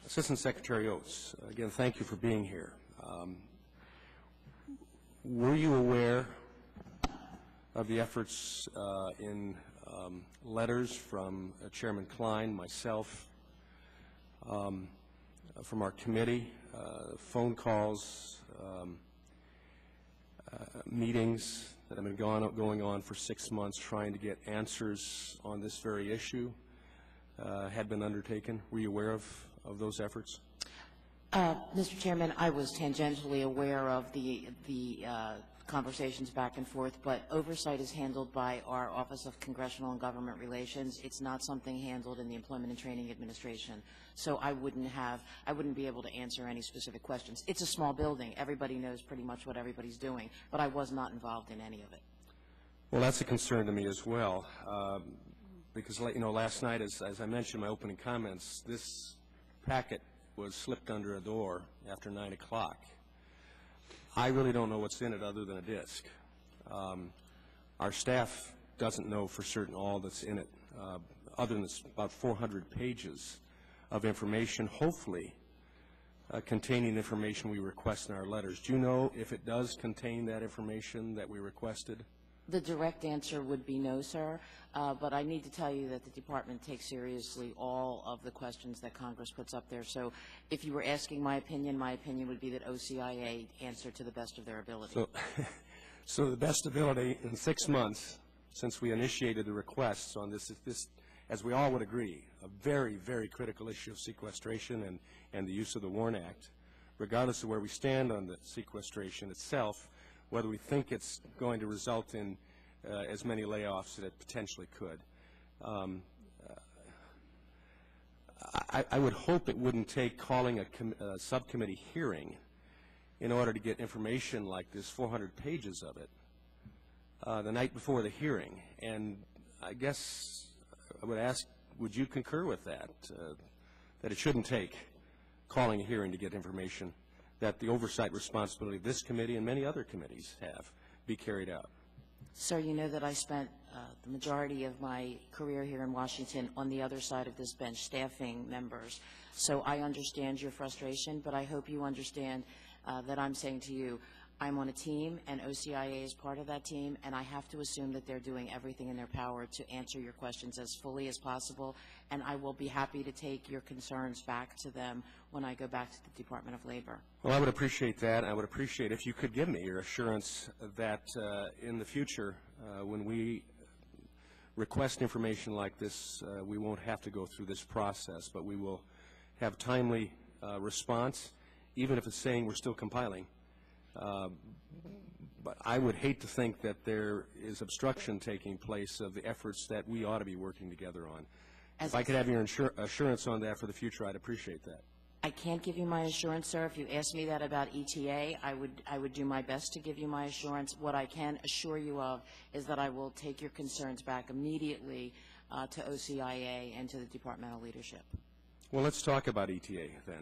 Assistant Secretary Oates, again, thank you for being here. Were you aware of the efforts in letters from Chairman Klein, myself, from our committee, phone calls, meetings that have been going on for 6 months trying to get answers on this very issue had been undertaken? Were you aware of those efforts? Mr. Chairman, I was tangentially aware of the conversations back and forth, but oversight is handled by our Office of Congressional and Government Relations. It's not something handled in the Employment and Training Administration. So I wouldn't be able to answer any specific questions. It's a small building. Everybody knows pretty much what everybody's doing, but I was not involved in any of it. Well, that's a concern to me as well, because last night, as I mentioned in my opening comments, this packet was slipped under a door after 9 o'clock. I really don't know what's in it other than a disk. Our staff doesn't know for certain all that's in it, other than it's about 400 pages of information, hopefully containing information we request in our letters. Do you know if it does contain that information that we requested? The direct answer would be no, sir, but I need to tell you that the Department takes seriously all of the questions that Congress puts up there. So if you were asking my opinion would be that OCIA answer to the best of their ability. So the best ability in 6 months since we initiated the requests on this, as we all would agree, a very, very critical issue of sequestration and the use of the WARN Act, regardless of where we stand on the sequestration itself, whether we think it's going to result in as many layoffs as it potentially could. I would hope it wouldn't take calling a subcommittee hearing in order to get information like this, 400 pages of it, the night before the hearing. And I guess I would ask, would you concur with that, that it shouldn't take calling a hearing to get information, that the oversight responsibility of this committee and many other committees have be carried out? Sir, you know that I spent the majority of my career here in Washington on the other side of this bench, staffing members. So I understand your frustration, but I hope you understand that I'm saying to you, I'm on a team, and OCIA is part of that team, and I have to assume that they're doing everything in their power to answer your questions as fully as possible, and I will be happy to take your concerns back to them when I go back to the Department of Labor. Well, I would appreciate that. I would appreciate if you could give me your assurance that in the future, when we request information like this, we won't have to go through this process, but we will have timely response, even if it's saying we're still compiling. But I would hate to think that there is obstruction taking place of the efforts that we ought to be working together on. If I could have your assurance on that for the future, I'd appreciate that. I can't give you my assurance, sir. If you asked me that about ETA, I would do my best to give you my assurance. What I can assure you of is that I will take your concerns back immediately to OCIA and to the departmental leadership. Well, let's talk about ETA then.